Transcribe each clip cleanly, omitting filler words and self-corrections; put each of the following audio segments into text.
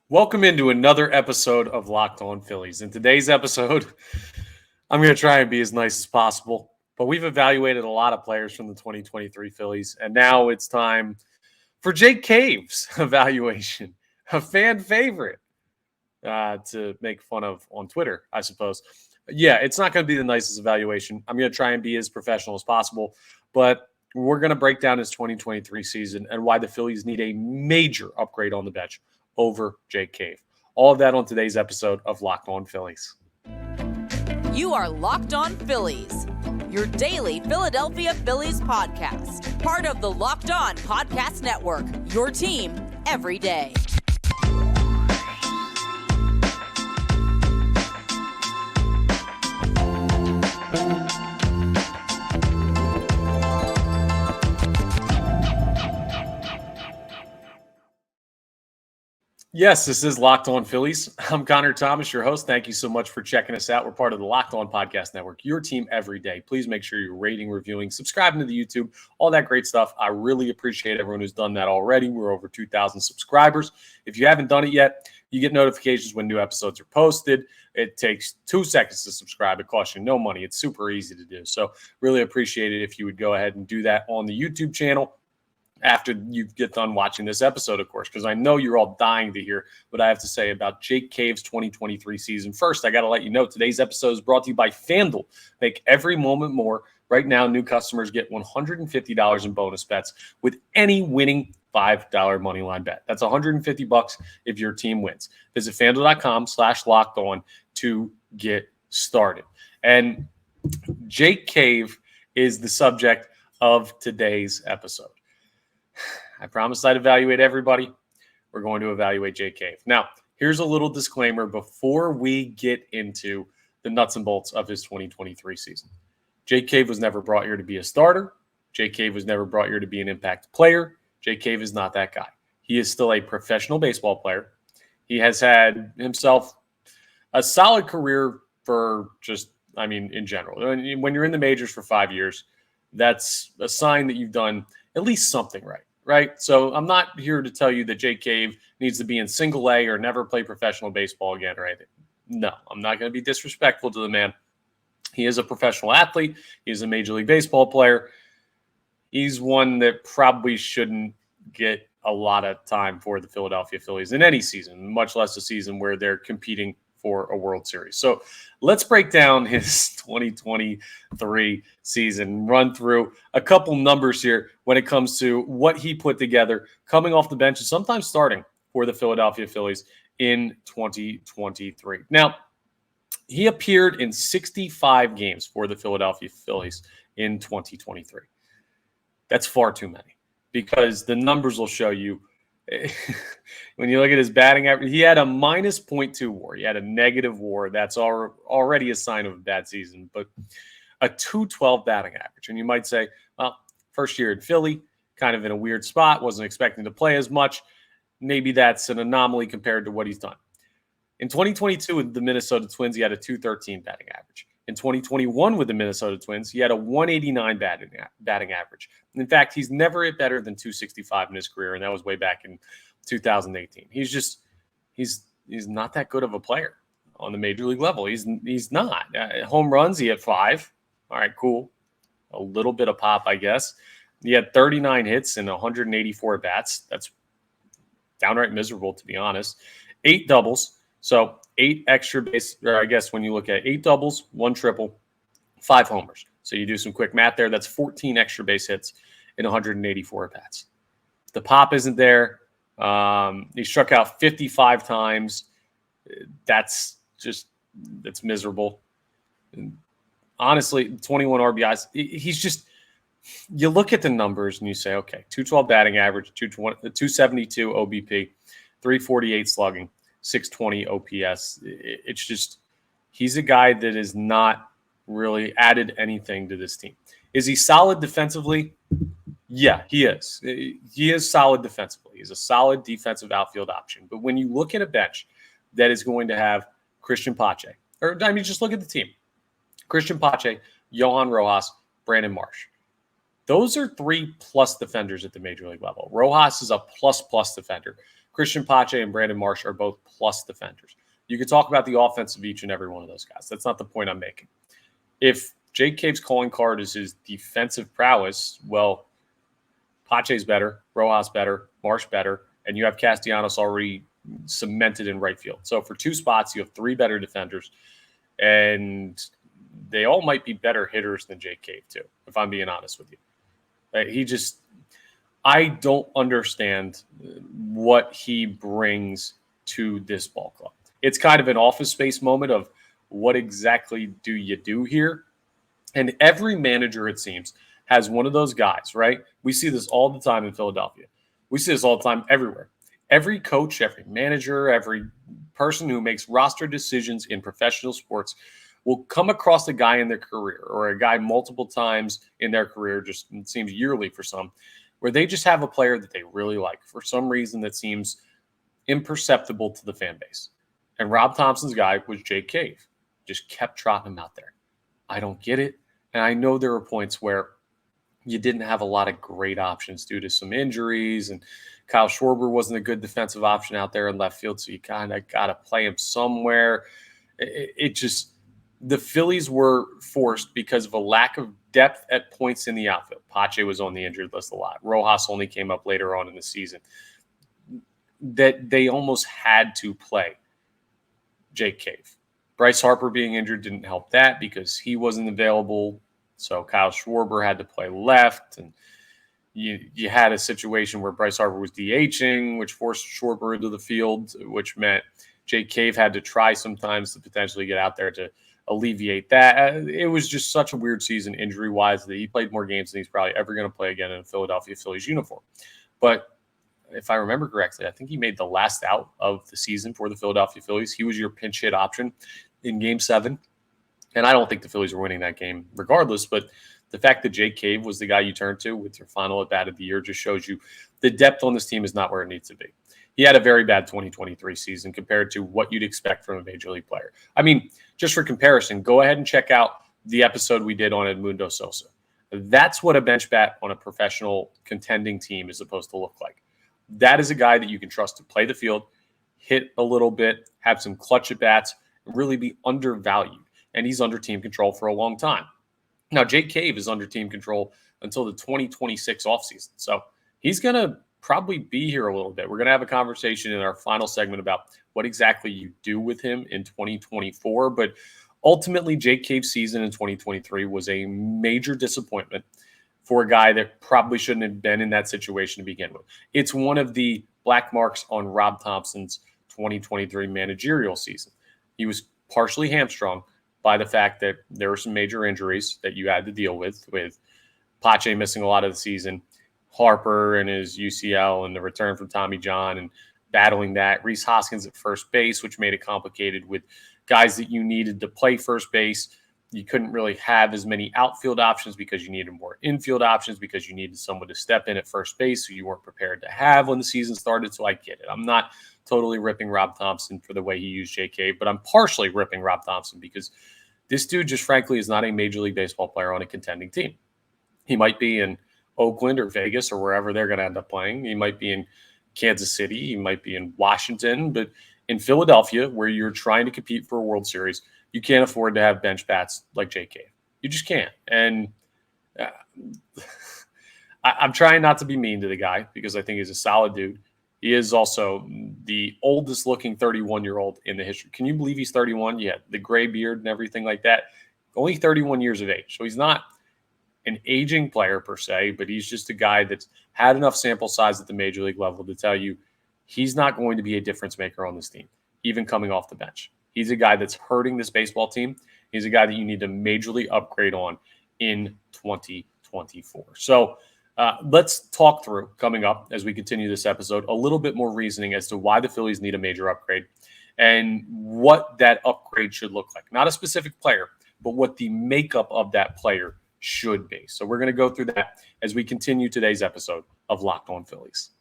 Welcome into another episode of Locked On Phillies. In today's episode, I'm going to try and be as nice as possible, but we've evaluated a lot of players from the 2023 Phillies, and now it's time for Jake Cave's evaluation, a fan favorite to make fun of on Twitter, I suppose. Yeah, it's not going to be the nicest evaluation. I'm going to try and be as professional as possible, but we're going to break down his 2023 season and why the Phillies need a major upgrade on the bench over Jake Cave. All of that on today's episode of Locked On Phillies. You are Locked On Phillies, your daily Philadelphia Phillies podcast. Part of the Locked On Podcast Network, your team every day. Yes, this is Locked On Phillies. I'm Connor Thomas, your host. Thank you so much for checking us out. We're part of the Locked On Podcast Network, your team every day. Please make sure you're rating, reviewing, subscribing to the YouTube, all that great stuff. I really appreciate everyone who's done that already. We're over 2,000 subscribers. If you haven't done it yet, you get notifications when new episodes are posted. It takes 2 seconds to subscribe. It costs you no money. It's super easy to do. So really appreciate it if you would go ahead and do that on the YouTube channel after you get done watching this episode, of course, because I know you're all dying to hear what I have to say about Jake Cave's 2023 season. First, I got to let you know today's episode is brought to you by FanDuel. Make every moment more. Right now, new customers get $150 in bonus bets with any winning $5 moneyline bet. That's $150 if your team wins. Visit FanDuel.com/locked on to get started. And Jake Cave is the subject of today's episode. I promised I'd evaluate everybody. We're going to evaluate Jake Cave. Now, here's a little disclaimer before we get into the nuts and bolts of his 2023 season. Jake Cave was never brought here to be a starter. Jake Cave was never brought here to be an impact player. Jake Cave is not that guy. He is still a professional baseball player. He has had himself a solid career for in general. When you're in the majors for 5 years, that's a sign that you've done at least something right? So I'm not here to tell you that Jake Cave needs to be in single A or never play professional baseball again or anything. No, I'm not going to be disrespectful to the man. He is a professional athlete. He is a Major League Baseball player. He's one that probably shouldn't get a lot of time for the Philadelphia Phillies in any season, much less a season where they're competing for a World Series. So let's break down his 2023 season, run through a couple numbers here when it comes to what he put together coming off the bench and sometimes starting for the Philadelphia Phillies in 2023. Now, he appeared in 65 games for the Philadelphia Phillies in 2023. That's far too many because the numbers will show you. When you look at his batting average, he had a minus .2 WAR. He had a negative WAR. That's already a sign of a bad season, but a .212 batting average. And you might say, well, first year in Philly, kind of in a weird spot, wasn't expecting to play as much. Maybe that's an anomaly compared to what he's done. In 2022 with the Minnesota Twins, he had a .213 batting average. In 2021 with the Minnesota Twins, he had a .189 batting average. In fact, he's never hit better than .265 in his career, and that was way back in 2018. He's not that good of a player on the major league level. He's not. Home runs, he had 5. All right, cool. A little bit of pop, I guess. He had 39 hits and 184 bats. That's downright miserable, to be honest. 8 doubles. So 8 extra base, or I guess when you look at 8 doubles, 1 triple, 5 homers. So you do some quick math there. That's 14 extra base hits in 184 bats. The pop isn't there. He struck out 55 times. That's miserable. And honestly, 21 RBIs. He's just, you look at the numbers and you say, okay, 212 batting average, 272 OBP, 348 slugging. 620 OPS. It's just, he's a guy that has not really added anything to this team. Is he solid defensively? Yeah, he is. He is solid defensively. He's a solid defensive outfield option. But when you look at a bench that is going to have Christian Pache, just look at the team. Christian Pache, Johan Rojas, Brandon Marsh. Those are 3+ defenders at the major league level. Rojas is a plus defender. Christian Pache and Brandon Marsh are both plus defenders. You could talk about the offense of each and every one of those guys. That's not the point I'm making. If Jake Cave's calling card is his defensive prowess, well, Pache's better, Rojas better, Marsh better, and you have Castellanos already cemented in right field. So for 2 spots, you have 3 better defenders, and they all might be better hitters than Jake Cave too, if I'm being honest with you. I don't understand what he brings to this ball club. It's kind of an Office Space moment of what exactly do you do here? And every manager, it seems, has one of those guys, right? We see this all the time in Philadelphia. We see this all the time everywhere. Every coach, every manager, every person who makes roster decisions in professional sports will come across a guy in their career or a guy multiple times in their career, just it seems yearly for some, where they just have a player that they really like for some reason that seems imperceptible to the fan base. And Rob Thompson's guy was Jake Cave. Just kept trotting him out there. I don't get it. And I know there were points where you didn't have a lot of great options due to some injuries, and Kyle Schwarber wasn't a good defensive option out there in left field, so you kind of got to play him somewhere. The Phillies were forced because of a lack of depth at points in the outfield. Pache was on the injured list a lot. Rojas only came up later on in the season. That they almost had to play Jake Cave. Bryce Harper being injured didn't help that because he wasn't available. So Kyle Schwarber had to play left, and you had a situation where Bryce Harper was DHing, which forced Schwarber into the field, which meant Jake Cave had to try sometimes to potentially get out there to alleviate that. It was just such a weird season injury-wise that he played more games than he's probably ever going to play again in a Philadelphia Phillies uniform. But if I remember correctly, I think he made the last out of the season for the Philadelphia Phillies. He was your pinch hit option in Game 7. And I don't think the Phillies were winning that game regardless, but the fact that Jake Cave was the guy you turned to with your final at-bat of the year just shows you the depth on this team is not where it needs to be. He had a very bad 2023 season compared to what you'd expect from a major league player. I mean, just for comparison, go ahead and check out the episode we did on Edmundo Sosa. That's what a bench bat on a professional contending team is supposed to look like. That is a guy that you can trust to play the field, hit a little bit, have some clutch at-bats, and really be undervalued. And he's under team control for a long time. Now, Jake Cave is under team control until the 2026 offseason. So he's going to probably be here a little bit. We're going to have a conversation in our final segment about what exactly you do with him in 2024. But ultimately, Jake Cave's season in 2023 was a major disappointment for a guy that probably shouldn't have been in that situation to begin with. It's one of the black marks on Rob Thompson's 2023 managerial season. He was partially hamstrung by the fact that there were some major injuries that you had to deal with Pache missing a lot of the season, Harper and his UCL and the return from Tommy John and battling that, Rhys Hoskins at first base, which made it complicated with guys that you needed to play first base. You couldn't really have as many outfield options because you needed more infield options because you needed someone to step in at first base who you weren't prepared to have when the season started. So I get it. I'm not totally ripping Rob Thompson for the way he used JK, but I'm partially ripping Rob Thompson because this dude just frankly is not a Major League Baseball player on a contending team. He might be in Oakland or Vegas or wherever they're going to end up playing. He might be in Kansas City. He might be in Washington. But in Philadelphia, where you're trying to compete for a World Series, you can't afford to have bench bats like JK. You just can't. And I'm trying not to be mean to the guy because I think he's a solid dude. He is also the oldest looking 31-year-old in the history. Can you believe he's 31? Yeah, the gray beard and everything like that. Only 31 years of age. So he's not an aging player per se, but he's just a guy that's had enough sample size at the major league level to tell you he's not going to be a difference maker on this team, even coming off the bench. He's a guy that's hurting this baseball team. He's a guy that you need to majorly upgrade on in 2024. So let's talk through, coming up as we continue this episode, a little bit more reasoning as to why the Phillies need a major upgrade and what that upgrade should look like. Not a specific player, but what the makeup of that player should be. So we're going to go through that as we continue today's episode of Locked On Phillies.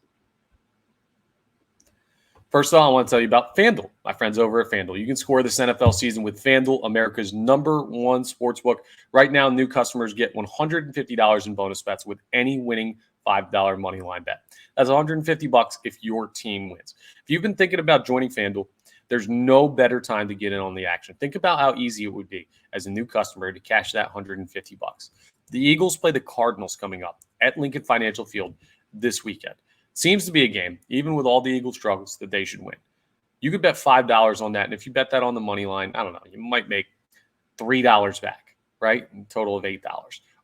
First of all, I want to tell you about FanDuel, my friends over at FanDuel. You can score this NFL season with FanDuel, America's #1 sportsbook. Right now, new customers get $150 in bonus bets with any winning $5 money line bet. That's $150 if your team wins. If you've been thinking about joining FanDuel, there's no better time to get in on the action. Think about how easy it would be as a new customer to cash that $150. The Eagles play the Cardinals coming up at Lincoln Financial Field this weekend. Seems to be a game, even with all the Eagles' struggles, that they should win. You could bet $5 on that, and if you bet that on the money line, I don't know, you might make $3 back, right? A total of $8.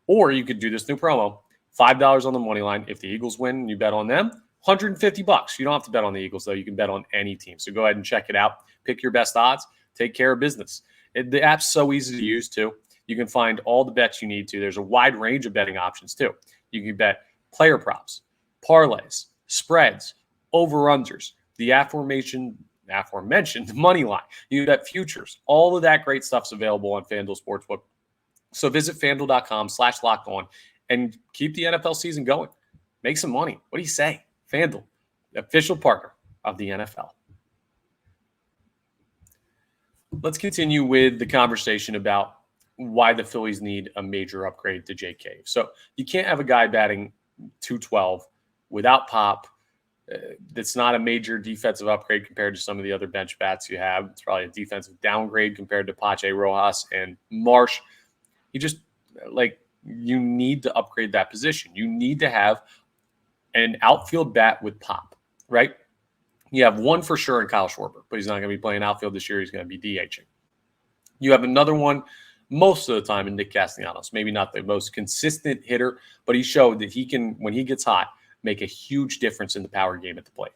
Or you could do this new promo, $5 on the money line. If the Eagles win and you bet on them, $150. You don't have to bet on the Eagles, though. You can bet on any team. So go ahead and check it out. Pick your best odds. Take care of business. The app's so easy to use, too. You can find all the bets you need to. There's a wide range of betting options, too. You can bet player props, parlays, spreads, over-unders, the aforementioned money line. You bet futures. All of that great stuff's available on FanDuel Sportsbook. So visit FanDuel.com/lockedon and keep the NFL season going. Make some money. What do you say? FanDuel, the official partner of the NFL. Let's continue with the conversation about why the Phillies need a major upgrade to Jake Cave. So you can't have a guy batting .212 without pop. That's not a major defensive upgrade compared to some of the other bench bats you have. It's probably a defensive downgrade compared to Pache, Rojas, and Marsh. You need to upgrade that position. You need to have an outfield bat with pop, right? You have one for sure in Kyle Schwarber, but he's not going to be playing outfield this year. He's going to be DHing. You have another one most of the time in Nick Castellanos. Maybe not the most consistent hitter, but he showed that he can, when he gets hot, make a huge difference in the power game at the plate.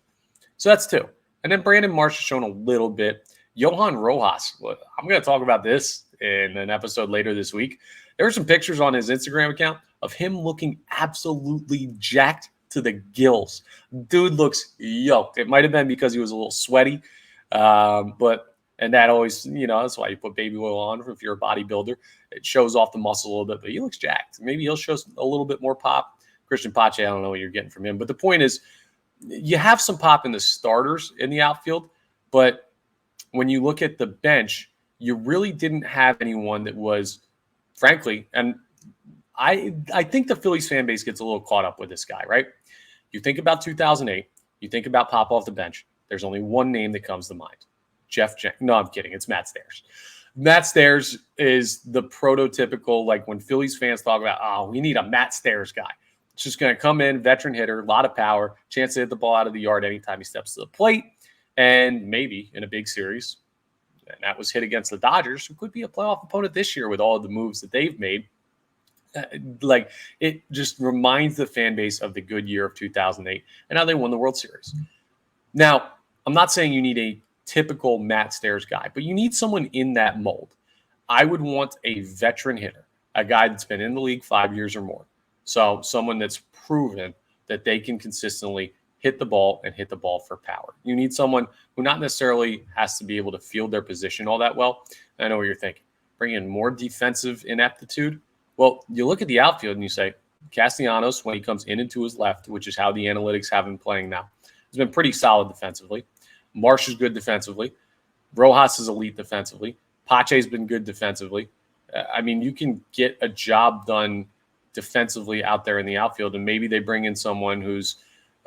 So that's two. And then Brandon Marsh has shown a little bit. Johan Rojas, I'm going to talk about this in an episode later this week. There were some pictures on his Instagram account of him looking absolutely jacked to the gills. Dude looks yoked. It might have been because he was a little sweaty, and that always, that's why you put baby oil on if you're a bodybuilder. It shows off the muscle a little bit, but he looks jacked. Maybe he'll show a little bit more pop. Christian Pache, I don't know what you're getting from him. But the point is, you have some pop in the starters in the outfield, but when you look at the bench, you really didn't have anyone that was, frankly, and I think the Phillies fan base gets a little caught up with this guy, right? You think about 2008, you think about pop off the bench. There's only one name that comes to mind. No, I'm kidding. It's Matt Stairs. Matt Stairs is the prototypical, like when Phillies fans talk about, we need a Matt Stairs guy. It's just going to come in, veteran hitter, a lot of power, chance to hit the ball out of the yard anytime he steps to the plate, and maybe in a big series, and that was hit against the Dodgers, who could be a playoff opponent this year with all of the moves that they've made. It just reminds the fan base of the good year of 2008 and how they won the World Series. Now, I'm not saying you need a typical Matt Stairs guy, but you need someone in that mold. I would want a veteran hitter, a guy that's been in the league 5 years or more. So someone that's proven that they can consistently hit the ball and hit the ball for power. You need someone who not necessarily has to be able to field their position all that well. I know what you're thinking. Bring in more defensive ineptitude. Well, you look at the outfield and you say, Castellanos, when he comes in and to his left, which is how the analytics have him playing now, has been pretty solid defensively. Marsh is good defensively. Rojas is elite defensively. Pache's been good defensively. You can get a job done defensively out there in the outfield, and maybe they bring in someone who's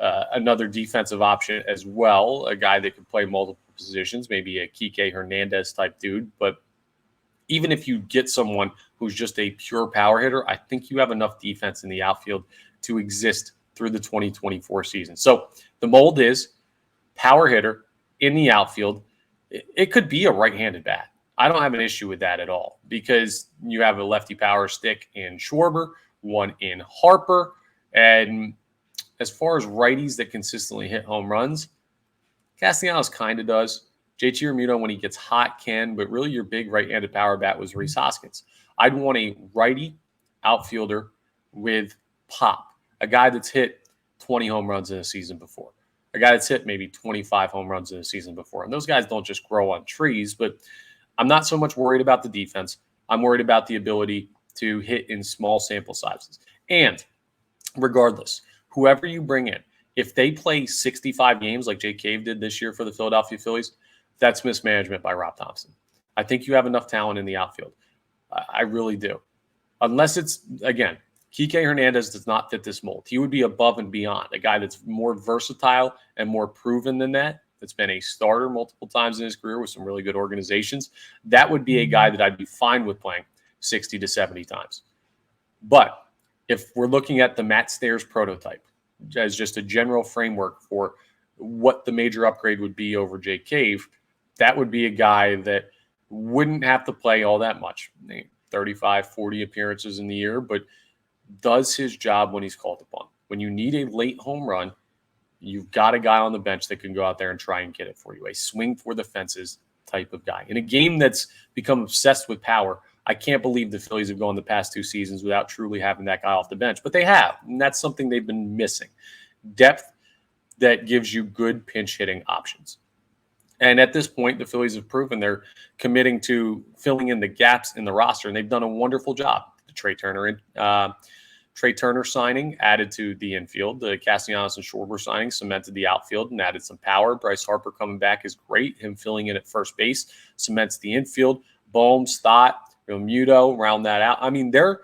another defensive option as well, a guy that can play multiple positions, maybe a Kike Hernandez type dude. But even if you get someone who's just a pure power hitter, I think you have enough defense in the outfield to exist through the 2024 season. So the mold is power hitter in the outfield. It could be a right-handed bat. I don't have an issue with that at all because you have a lefty power stick in Schwarber, one in Harper. And as far as righties that consistently hit home runs, Castellanos kind of does. JT Realmuto, when he gets hot, can, but really your big right-handed power bat was Rhys Hoskins. I'd want a righty outfielder with pop, a guy that's hit 20 home runs in a season before, a guy that's hit maybe 25 home runs in a season before. And those guys don't just grow on trees, but I'm not so much worried about the defense. I'm worried about the ability to hit in small sample sizes. And regardless, whoever you bring in, if they play 65 games like Jake Cave did this year for the Philadelphia Phillies, that's mismanagement by Rob Thompson. I think you have enough talent in the outfield. I really do. Unless it's, again, Kike Hernandez does not fit this mold. He would be above and beyond, a guy that's more versatile and more proven than that, that's been a starter multiple times in his career with some really good organizations. That would be a guy that I'd be fine with playing 60 to 70 times. But if we're looking at the Matt Stairs prototype as just a general framework for what the major upgrade would be over Jake Cave, that would be a guy that wouldn't have to play all that much, 35, 40 appearances in the year, but does his job when he's called upon. When you need a late home run, you've got a guy on the bench that can go out there and try and get it for you, a swing for the fences type of guy. In a game that's become obsessed with power, I can't believe the Phillies have gone the past 2 seasons without truly having that guy off the bench, but they have, and that's something they've been missing. Depth that gives you good pinch hitting options. And at this point, the Phillies have proven they're committing to filling in the gaps in the roster, and they've done a wonderful job. The Trey Turner signing added to the infield. The Castellanos and Schwarber signing cemented the outfield and added some power. Bryce Harper coming back is great. Him filling in at first base cements the infield. Bohm, Stott, Realmuto, round that out. I mean, they're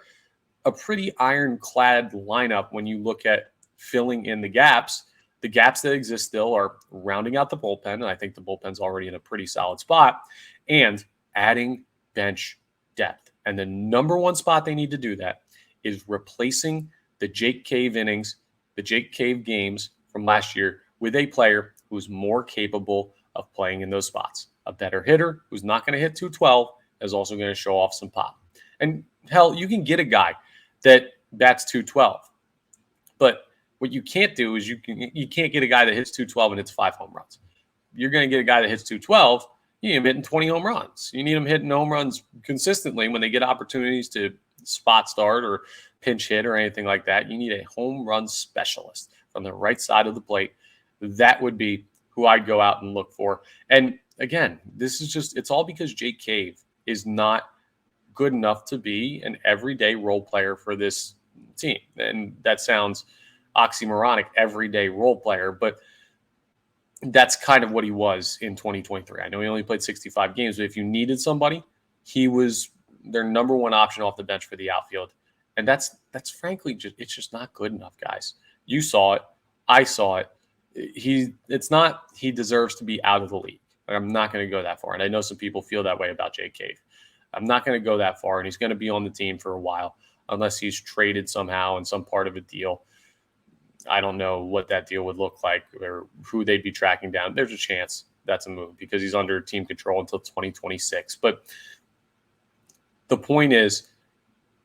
a pretty ironclad lineup when you look at filling in the gaps. The gaps that exist still are rounding out the bullpen, and I think the bullpen's already in a pretty solid spot, and adding bench depth. And the number one spot they need to do that is replacing the Jake Cave innings, the Jake Cave games from last year with a player who's more capable of playing in those spots. A better hitter who's not going to hit 212 is also going to show off some pop. And hell, you can get a guy that bats 212, but what you can't do is you can't get a guy that hits 212 and hits 5 home runs. You're going to get a guy that hits 212. You need him hitting 20 home runs. You need him hitting home runs consistently when they get opportunities to spot start or pinch hit or anything like that. You need a home run specialist from the right side of the plate. That would be who I'd go out and look for. And again, this is just, it's all because Jake Cave is not good enough to be an everyday role player for this team. And that sounds oxymoronic, everyday role player, but that's kind of what he was in 2023. I know he only played 65 games, but if you needed somebody, he was their number one option off the bench for the outfield. And that's frankly just, it's just not good enough, guys. You saw it. I saw it. It's not he deserves to be out of the league. I'm not going to go that far. And I know some people feel that way about Jake Cave. I'm not going to go that far, and he's going to be on the team for a while unless he's traded somehow in some part of a deal. I don't know what that deal would look like or who they'd be tracking down. There's a chance that's a move because he's under team control until 2026. But the point is,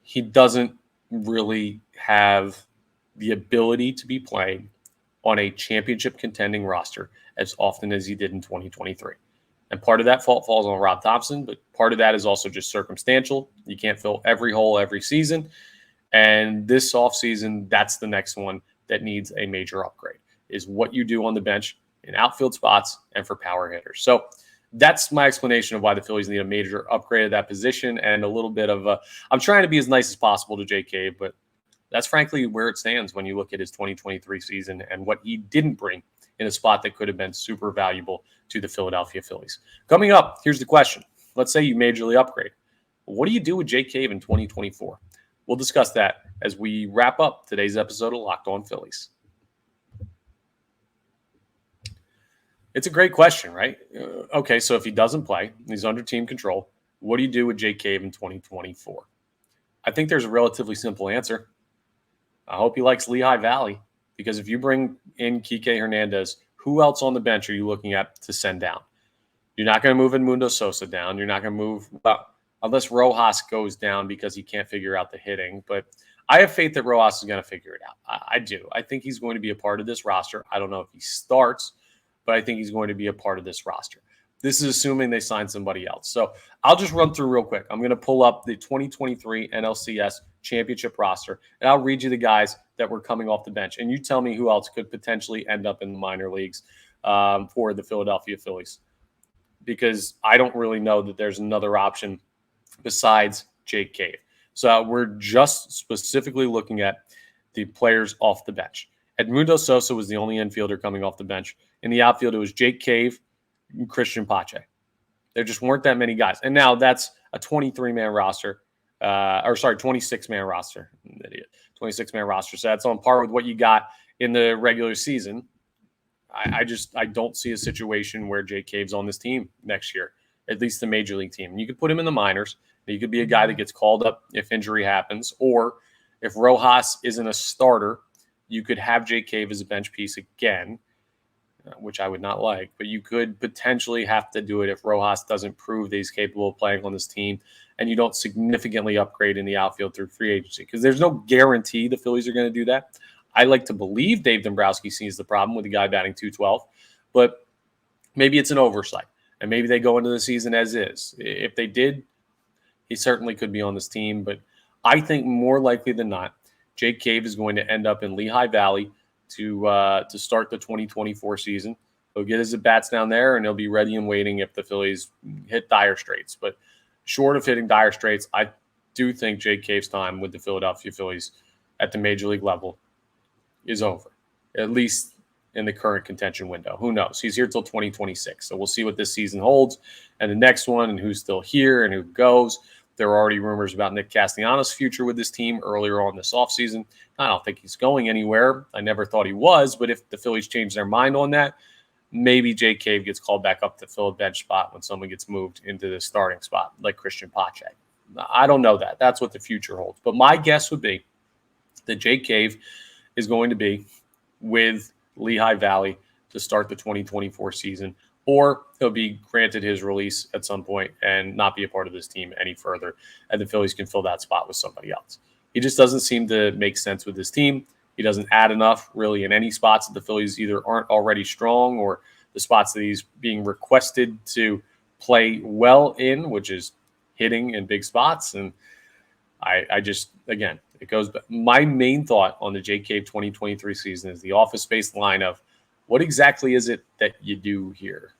he doesn't really have the ability to be playing on a championship contending roster as often as he did in 2023. And part of that fault falls on Rob Thompson, but part of that is also just circumstantial. You can't fill every hole every season. And this offseason, that's the next one that needs a major upgrade, is what you do on the bench in outfield spots and for power hitters. So that's my explanation of why the Phillies need a major upgrade at that position and a little bit of a – I'm trying to be as nice as possible to JK, but that's frankly where it stands when you look at his 2023 season and what he didn't bring in a spot that could have been super valuable to the Philadelphia Phillies. Coming up, here's the question. Let's say you majorly upgrade. What do you do with Jake Cave in 2024? We'll discuss that as we wrap up today's episode of Locked On Phillies. It's a great question, right? Okay, so if he doesn't play, he's under team control, what do you do with Jake Cave in 2024? I think there's a relatively simple answer. I hope he likes Lehigh Valley, because if you bring in Kike Hernandez, who else on the bench are you looking at to send down? You're not going to move Edmundo Sosa down. You're not going to move unless Rojas goes down because he can't figure out the hitting. But I have faith that Rojas is going to figure it out. I do. I think he's going to be a part of this roster. I don't know if he starts, but I think he's going to be a part of this roster. This is assuming they sign somebody else. So I'll just run through real quick. I'm going to pull up the 2023 NLCS championship roster, and I'll read you the guys that were coming off the bench. And you tell me who else could potentially end up in the minor leagues for the Philadelphia Phillies, because I don't really know that there's another option besides Jake Cave. So we're just specifically looking at the players off the bench. Edmundo Sosa was the only infielder coming off the bench. In the outfield, it was Jake Cave and Christian Pache. There just weren't that many guys. And now that's a 23-man roster. 26-man roster. I'm an idiot. 26-man roster. So that's on par with what you got in the regular season. I don't see a situation where Jake Cave's on this team next year, at least the major league team. You could put him in the minors. He could be a guy that gets called up if injury happens, or if Rojas isn't a starter, you could have Jake Cave as a bench piece again, which I would not like. But you could potentially have to do it if Rojas doesn't prove that he's capable of playing on this team and you don't significantly upgrade in the outfield through free agency, because there's no guarantee the Phillies are going to do that. I like to believe Dave Dombrowski sees the problem with the guy batting .212, but maybe it's an oversight, and maybe they go into the season as is. If they did, he certainly could be on this team, but I think more likely than not, Jake Cave is going to end up in Lehigh Valley to start the 2024 season. He'll get his at-bats down there, and he'll be ready and waiting if the Phillies hit dire straits. But short of hitting dire straits, I do think Jake Cave's time with the Philadelphia Phillies at the major league level is over, at least in the current contention window. Who knows? He's here till 2026, so we'll see what this season holds and the next one and who's still here and who goes. There are already rumors about Nick Castellanos' future with this team earlier on this offseason. I don't think he's going anywhere. I never thought he was, but if the Phillies change their mind on that, maybe Jake Cave gets called back up to fill a bench spot when someone gets moved into the starting spot, like Christian Pache. I don't know that. That's what the future holds. But my guess would be that Jake Cave is going to be with Lehigh Valley to start the 2024 season, or he'll be granted his release at some point and not be a part of this team any further, and the Phillies can fill that spot with somebody else. He just doesn't seem to make sense with this team. He doesn't add enough really in any spots that the Phillies either aren't already strong or the spots that he's being requested to play well in, which is hitting in big spots. And I just, again, it goes back. My main thought on the Jake Cave 2023 season is the office space line of what exactly is it that you do here?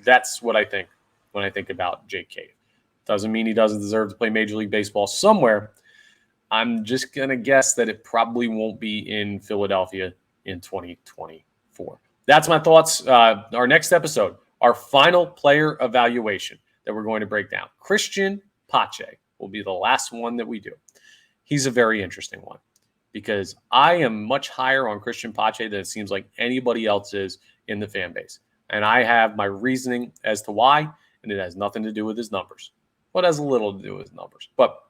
That's what I think when I think about Jake Cave. Doesn't mean he doesn't deserve to play Major League Baseball somewhere. I'm just going to guess that it probably won't be in Philadelphia in 2024. That's my thoughts. Our next episode, our final player evaluation that we're going to break down. Christian Pache will be the last one that we do. He's a very interesting one because I am much higher on Christian Pache than it seems like anybody else is in the fan base. And I have my reasoning as to why, and it has nothing to do with his numbers. Well, it has a little to do with his numbers, but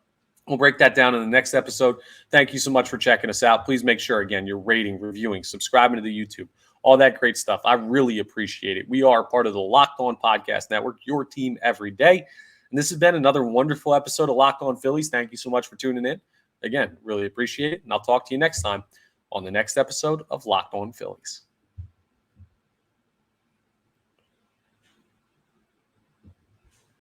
we'll break that down in the next episode. Thank you so much for checking us out. Please make sure, again, you're rating, reviewing, subscribing to the YouTube, all that great stuff. I really appreciate it. We are part of the Locked On Podcast Network, your team every day. And this has been another wonderful episode of Locked On Phillies. Thank you so much for tuning in. Again, really appreciate it. And I'll talk to you next time on the next episode of Locked On Phillies.